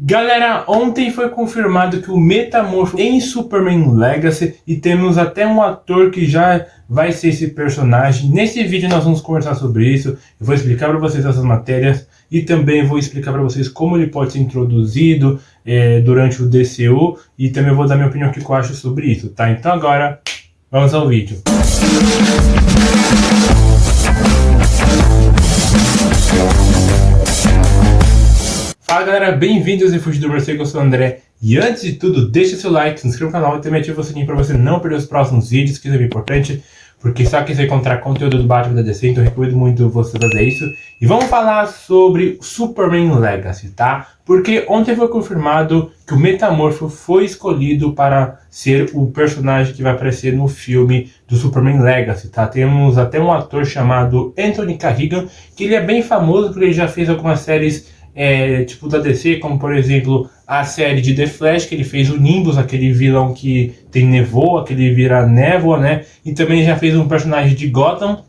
Galera, ontem foi confirmado que o Metamorfo em Superman Legacy e temos até um ator que já vai ser esse personagem. Nesse vídeo nós vamos conversar sobre isso, eu vou explicar para vocês essas matérias e também vou explicar para vocês como ele pode ser introduzido durante o DCU e também vou dar minha opinião o que eu acho sobre isso, tá? Então agora, vamos ao vídeo. Fala galera, bem-vindos ao Fugido do Morcego, eu sou o André. E antes de tudo, deixa seu like, se inscreva no canal e também ativa o sininho para você não perder os próximos vídeos, que isso é importante, porque só que você encontrar conteúdo do Batman da DC, então eu recomendo muito você fazer isso. E vamos falar sobre Superman Legacy, tá? Porque ontem foi confirmado que o Metamorfo foi escolhido para ser o personagem que vai aparecer no filme do Superman Legacy, tá? Temos até um ator chamado Anthony Carrigan, que ele é bem famoso porque ele já fez algumas séries tipo da DC, como por exemplo a série de The Flash, que ele fez o Nimbus, aquele vilão que tem nevoa, que ele vira névoa, né? E também já fez um personagem de Gotham.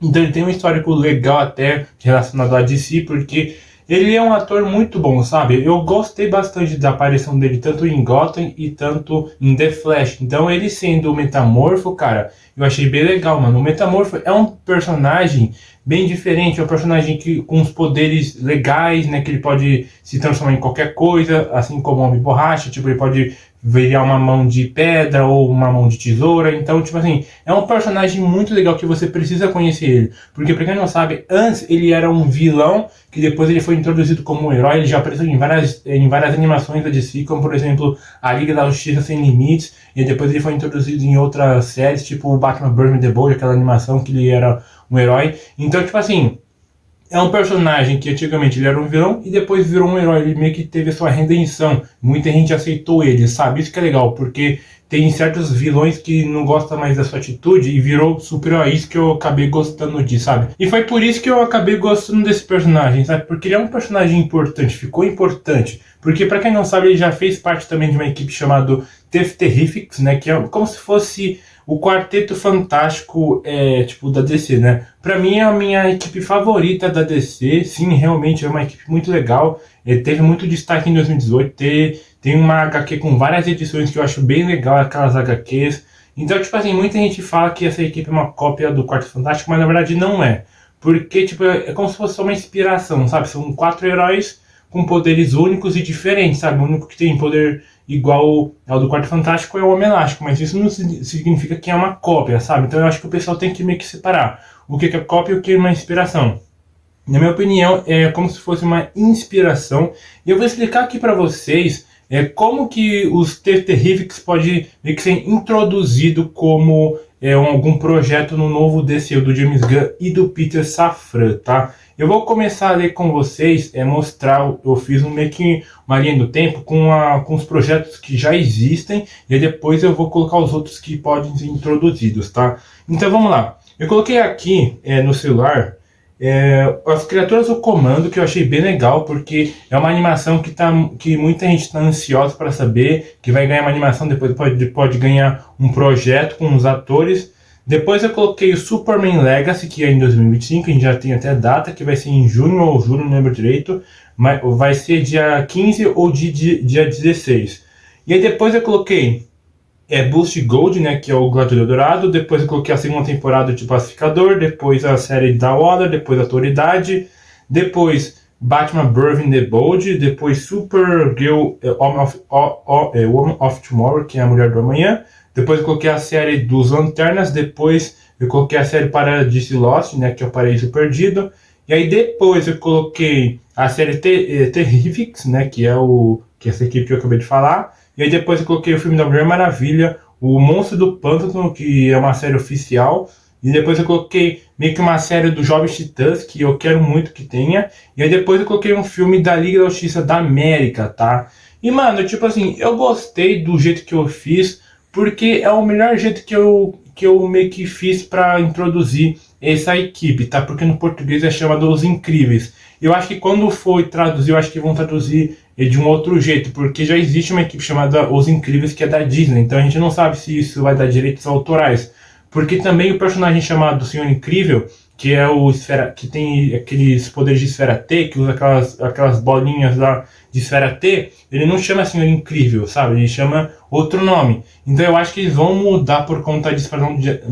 Então ele tem um histórico legal até relacionado a DC, porque ele é um ator muito bom, sabe? Eu gostei bastante da aparição dele tanto em Gotham e tanto em The Flash. Então ele sendo o Metamorfo, cara, eu achei bem legal, mano. O Metamorfo é um personagem bem diferente, é um personagem com os poderes legais, né? Que ele pode se transformar em qualquer coisa, assim como o Homem-Borracha, tipo, ele pode virar uma mão de pedra ou uma mão de tesoura. Então, tipo assim, é um personagem muito legal que você precisa conhecer ele. Porque, pra quem não sabe, antes ele era um vilão, que depois ele foi introduzido como um herói. Ele já apareceu em várias animações da DC, como por exemplo, a Liga da Justiça Sem Limites. E depois ele foi introduzido em outras séries, tipo o Batman Burn the Bold, aquela animação que ele era um herói. Então, tipo assim, é um personagem que antigamente ele era um vilão e depois virou um herói. Ele meio que teve a sua redenção. Muita gente aceitou ele, sabe? Isso que é legal, porque tem certos vilões que não gostam mais da sua atitude e virou super-herói. Isso que eu acabei gostando disso, sabe? E foi por isso que eu acabei gostando desse personagem, sabe? Porque ele é um personagem importante, ficou importante. Porque pra quem não sabe, ele já fez parte também de uma equipe chamada The Terrifics, né? Que é como se fosse o Quarteto Fantástico tipo da DC, né? Pra mim é a minha equipe favorita da DC. Sim, realmente é uma equipe muito legal. Teve muito destaque em 2018. Tem uma HQ com várias edições que eu acho bem legal, aquelas HQs. Então, tipo assim, muita gente fala que essa equipe é uma cópia do Quarteto Fantástico, mas na verdade não é. Porque, tipo, é como se fosse só uma inspiração, sabe? São 4 heróis com poderes únicos e diferentes, sabe? O único que tem poder igual ao do Quarteto Fantástico é o Homem-Elástico, mas isso não significa que é uma cópia, sabe? Então eu acho que o pessoal tem que meio que separar o que é cópia e o que é uma inspiração. Na minha opinião, é como se fosse uma inspiração. E eu vou explicar aqui para vocês como que os Terrifics pode meio que ser introduzido como algum projeto no novo DCU do James Gunn e do Peter Safran, tá? Eu vou começar a ler com vocês, mostrar, eu fiz meio que uma linha do tempo com os projetos que já existem e aí depois eu vou colocar os outros que podem ser introduzidos, tá? Então vamos lá. Eu coloquei aqui no celular as Criaturas do Comando, que eu achei bem legal, porque é uma animação que muita gente está ansiosa para saber, que vai ganhar uma animação, depois pode ganhar um projeto com os atores. Depois eu coloquei o Superman Legacy, que é em 2025, a gente já tem até data, que vai ser em junho ou julho, não lembro direito, mas vai ser dia 15 ou dia 16. E aí depois eu coloquei Boost Gold, né, que é o Gladiador Dourado, depois eu coloquei a segunda temporada de Pacificador, depois a série da Waller, depois a Autoridade, depois Batman Burn the Bold, depois Supergirl Woman of Tomorrow, que é a Mulher do Amanhã, depois eu coloquei a série dos Lanternas, depois eu coloquei a série Paradise Lost, né, que é o Paraíso Perdido, e aí depois eu coloquei a série Terrifics, né, que é essa equipe que eu acabei de falar, e aí depois eu coloquei o filme da Mulher Maravilha, o Monstro do Pântano, que é uma série oficial, e depois eu coloquei meio que uma série dos Jovens Titãs, que eu quero muito que tenha, e aí depois eu coloquei um filme da Liga da Justiça da América, tá? E mano, tipo assim, eu gostei do jeito que eu fiz, porque é o melhor jeito que eu meio que fiz para introduzir essa equipe, tá? Porque no português é chamado Os Incríveis. Eu acho que quando for traduzir, eu acho que vão traduzir de um outro jeito, porque já existe uma equipe chamada Os Incríveis, que é da Disney, então a gente não sabe se isso vai dar direitos autorais. Porque também o personagem chamado Senhor Incrível, que é que tem aqueles poderes de esfera T, que usa aquelas bolinhas lá de Esfera T, ele não chama Senhor Incrível, sabe? Ele chama outro nome. Então eu acho que eles vão mudar por conta disso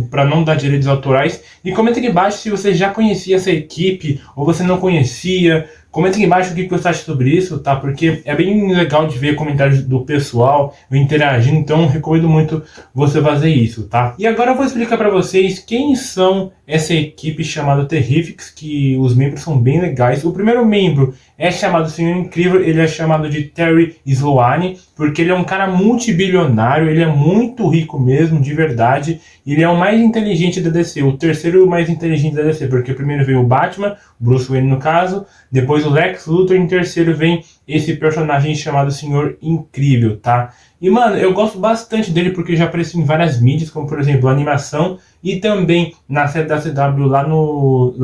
para não dar direitos autorais. E comenta aqui embaixo se você já conhecia essa equipe ou você não conhecia. Comenta aqui embaixo o que você acha sobre isso, tá? Porque é bem legal de ver comentários do pessoal interagindo, então recomendo muito você fazer isso, tá? E agora eu vou explicar para vocês quem são essa equipe chamada Terrifics, que os membros são bem legais. O primeiro membro é chamado Senhor Incrível, ele é chamado de Terry Sloane, porque ele é um cara multibilionário, ele é muito rico mesmo, de verdade. Ele é o mais inteligente da DC, o terceiro mais inteligente da DC, porque primeiro veio o Batman, Bruce Wayne no caso, depois o Lex Luthor, e em terceiro vem esse personagem chamado Senhor Incrível, tá? E mano, eu gosto bastante dele porque já apareceu em várias mídias, como por exemplo a animação e também na série da CW lá no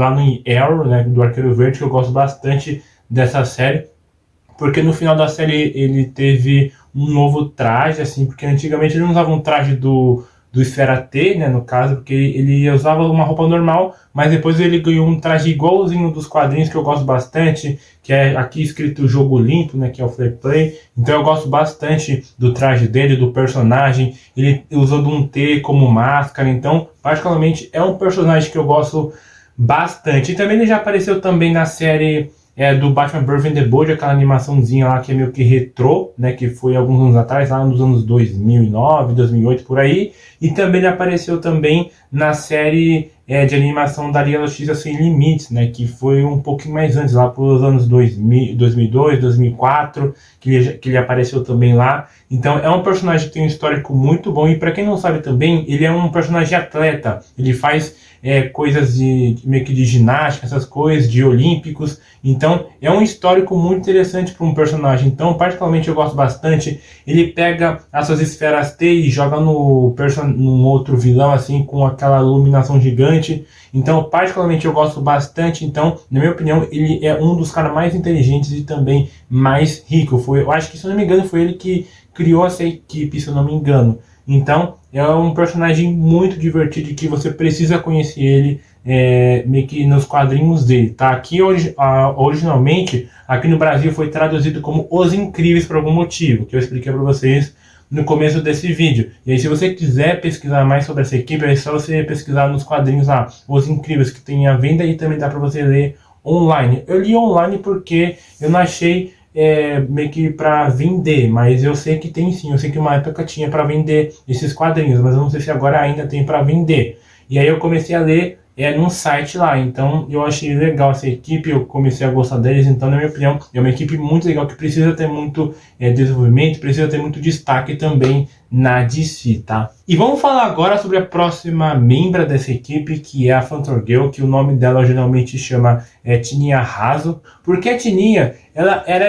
Arrow, né, do Arqueiro Verde, que eu gosto bastante dessa série, porque no final da série ele teve um novo traje, assim, porque antigamente ele não usava um traje do Esfera T, né, no caso, porque ele usava uma roupa normal, mas depois ele ganhou um traje igualzinho dos quadrinhos, que eu gosto bastante, que é aqui escrito Jogo Limpo, né, que é o Free Play. Então eu gosto bastante do traje dele, do personagem. Ele usando um T como máscara, então particularmente é um personagem que eu gosto bastante. E também ele já apareceu também na série do Batman Brave the Bold, aquela animaçãozinha lá que é meio que retrô, né, que foi alguns anos atrás, lá nos anos 2009, 2008, por aí. E também ele apareceu também na série de animação da Liga da Justiça Sem Limites, né, que foi um pouquinho mais antes, lá pelos anos 2000, 2002, 2004, que ele apareceu também lá. Então é um personagem que tem um histórico muito bom, e para quem não sabe também, ele é um personagem atleta, ele faz coisas meio que de ginástica, essas coisas, de olímpicos. Então é um histórico muito interessante para um personagem. Então particularmente eu gosto bastante. Ele pega as suas esferas T e joga num outro vilão, assim, com aquela iluminação gigante. Então particularmente eu gosto bastante. Então na minha opinião ele é um dos caras mais inteligentes e também mais rico. Eu acho que, se eu não me engano, foi ele que criou essa equipe, se eu não me engano. Então é um personagem muito divertido que você precisa conhecer ele meio que nos quadrinhos dele, tá? Aqui originalmente, aqui no Brasil, foi traduzido como Os Incríveis por algum motivo, que eu expliquei para vocês no começo desse vídeo. E aí, se você quiser pesquisar mais sobre essa equipe, é só você pesquisar nos quadrinhos lá, Os Incríveis, que tem à venda, e também dá para você ler online. Eu li online porque eu não achei meio que para vender, mas eu sei que tem sim. Eu sei que uma época tinha para vender esses quadrinhos, mas eu não sei se agora ainda tem para vender. E aí eu comecei a ler num site lá, então eu achei legal essa equipe, eu comecei a gostar deles. Então, na minha opinião, é uma equipe muito legal, que precisa ter muito desenvolvimento, precisa ter muito destaque também na DC, tá? E vamos falar agora sobre a próxima membra dessa equipe, que é a Phantom Girl, que o nome dela geralmente chama Tinia Raso, porque a Tinia, ela era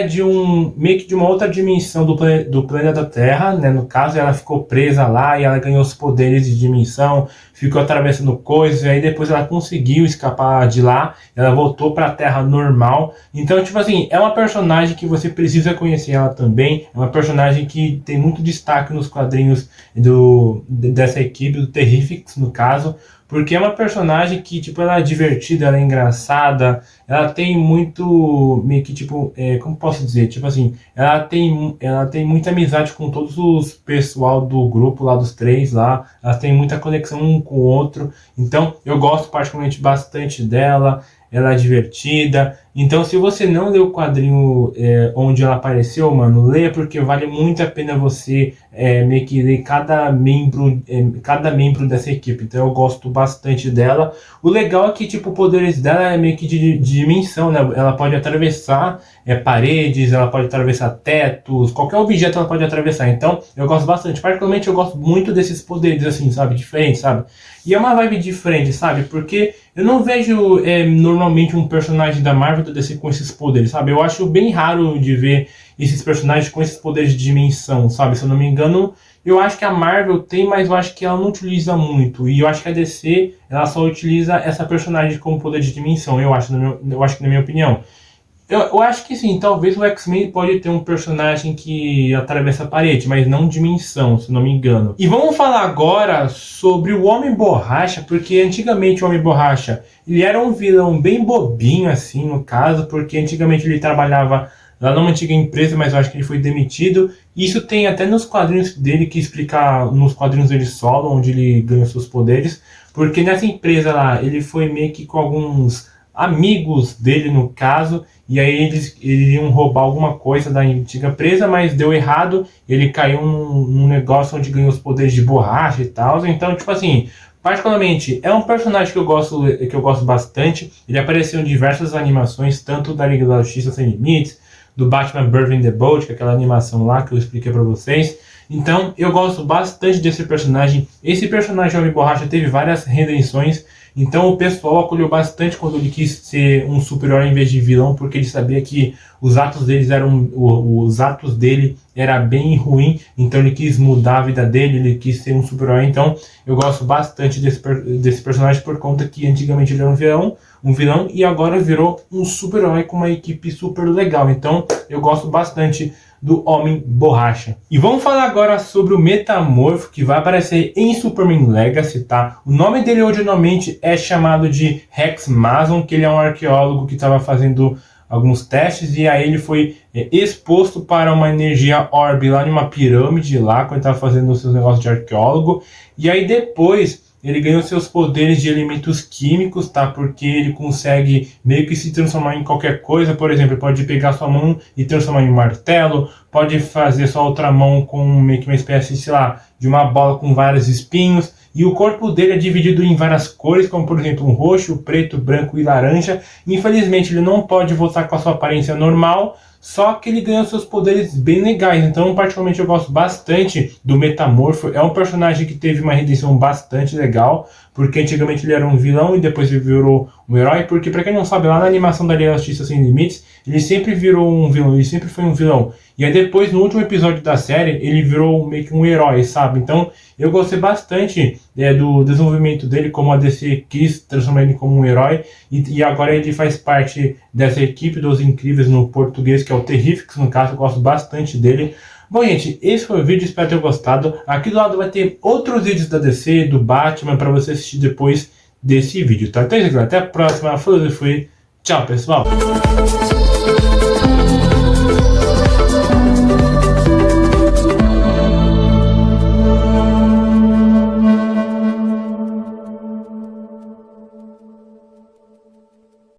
meio que de uma outra dimensão do planeta Terra, né? No caso, ela ficou presa lá e ela ganhou os poderes de dimensão, ficou atravessando coisas, e aí depois ela conseguiu escapar de lá, ela voltou para a Terra normal. Então, tipo assim, é uma personagem que você precisa conhecer ela também, é uma personagem que tem muito destaque nos quadrinhos dessa equipe, do Terrifics, no caso, porque é uma personagem que, tipo, ela é divertida, ela é engraçada, ela tem muito, meio que, tipo, como posso dizer, tipo assim, ela tem muita amizade com todos os pessoal do grupo lá, dos três lá, ela tem muita conexão um com o outro. Então eu gosto particularmente bastante dela, ela é divertida. Então, se você não leu o quadrinho onde ela apareceu, mano, leia, porque vale muito a pena você meio que ler cada membro dessa equipe. Então eu gosto bastante dela. O legal é que, tipo, o poderes dela é meio que de dimensão, né? Ela pode atravessar paredes, ela pode atravessar tetos, qualquer objeto ela pode atravessar. Então eu gosto bastante. Particularmente eu gosto muito desses poderes, assim, sabe? Diferentes, sabe? E é uma vibe diferente, sabe? Porque eu não vejo normalmente um personagem da Marvel do DC com esses poderes, sabe? Eu acho bem raro de ver esses personagens com esses poderes de dimensão, sabe? Se eu não me engano, eu acho que a Marvel tem, mas eu acho que ela não utiliza muito. E eu acho que a DC, ela só utiliza essa personagem como poder de dimensão, eu acho que na minha opinião. Eu acho que sim, talvez o X-Men pode ter um personagem que atravessa a parede, mas não dimensão, se não me engano. E vamos falar agora sobre o Homem Borracha, porque antigamente o Homem Borracha, ele era um vilão bem bobinho, assim, no caso, porque antigamente ele trabalhava lá numa antiga empresa, mas eu acho que ele foi demitido. Isso tem até nos quadrinhos dele, que explica nos quadrinhos dele solo, onde ele ganha seus poderes, porque nessa empresa lá, ele foi meio que com alguns amigos dele, no caso, e aí eles iriam roubar alguma coisa da antiga empresa, mas deu errado, ele caiu num negócio onde ganhou os poderes de borracha e tal. Então, tipo assim, particularmente, é um personagem que eu gosto bastante. Ele apareceu em diversas animações, tanto da Liga da Justiça Sem Limites, do Batman Birth in the Boat, que é aquela animação lá que eu expliquei pra vocês. Então, eu gosto bastante desse personagem. Esse personagem Homem Borracha teve várias redenções. Então o pessoal acolheu bastante quando ele quis ser um super-herói em vez de vilão, porque ele sabia que os atos dele era bem ruim, então ele quis mudar a vida dele, ele quis ser um super-herói. Então eu gosto bastante desse personagem por conta que antigamente ele era um vilão e agora virou um super-herói com uma equipe super legal. Então eu gosto bastante do Homem Borracha. E vamos falar agora sobre o Metamorfo, que vai aparecer em Superman Legacy, tá? O nome dele originalmente é chamado de Rex Mason, que ele é um arqueólogo que estava fazendo alguns testes, e aí ele foi exposto para uma energia orb lá numa pirâmide lá, quando ele estava fazendo os seus negócios de arqueólogo, e aí depois ele ganhou seus poderes de elementos químicos, tá? Porque ele consegue meio que se transformar em qualquer coisa. Por exemplo, ele pode pegar sua mão e transformar em um martelo, pode fazer sua outra mão com meio que uma espécie, sei lá, de uma bola com vários espinhos. E o corpo dele é dividido em várias cores, como por exemplo um roxo, preto, branco e laranja. Infelizmente ele não pode voltar com a sua aparência normal, só que ele ganha seus poderes bem legais. Então, particularmente, eu gosto bastante do Metamorfo. É um personagem que teve uma redenção bastante legal, porque antigamente ele era um vilão e depois ele virou um herói. Porque, pra quem não sabe, lá na animação da Liga da Justiça Sem Limites, ele sempre virou um vilão, ele sempre foi um vilão. E aí depois, no último episódio da série, ele virou meio que um herói, sabe? Então, eu gostei bastante do desenvolvimento dele, como a DC quis transformar ele como um herói. E agora ele faz parte dessa equipe dos Incríveis no português, que é o Terrifics, no caso, eu gosto bastante dele. Bom, gente, esse foi o vídeo, espero ter gostado. Aqui do lado vai ter outros vídeos da DC, do Batman, para você assistir depois desse vídeo, tá? Então é isso, galera. Até a próxima. Falou e fui. Tchau, pessoal.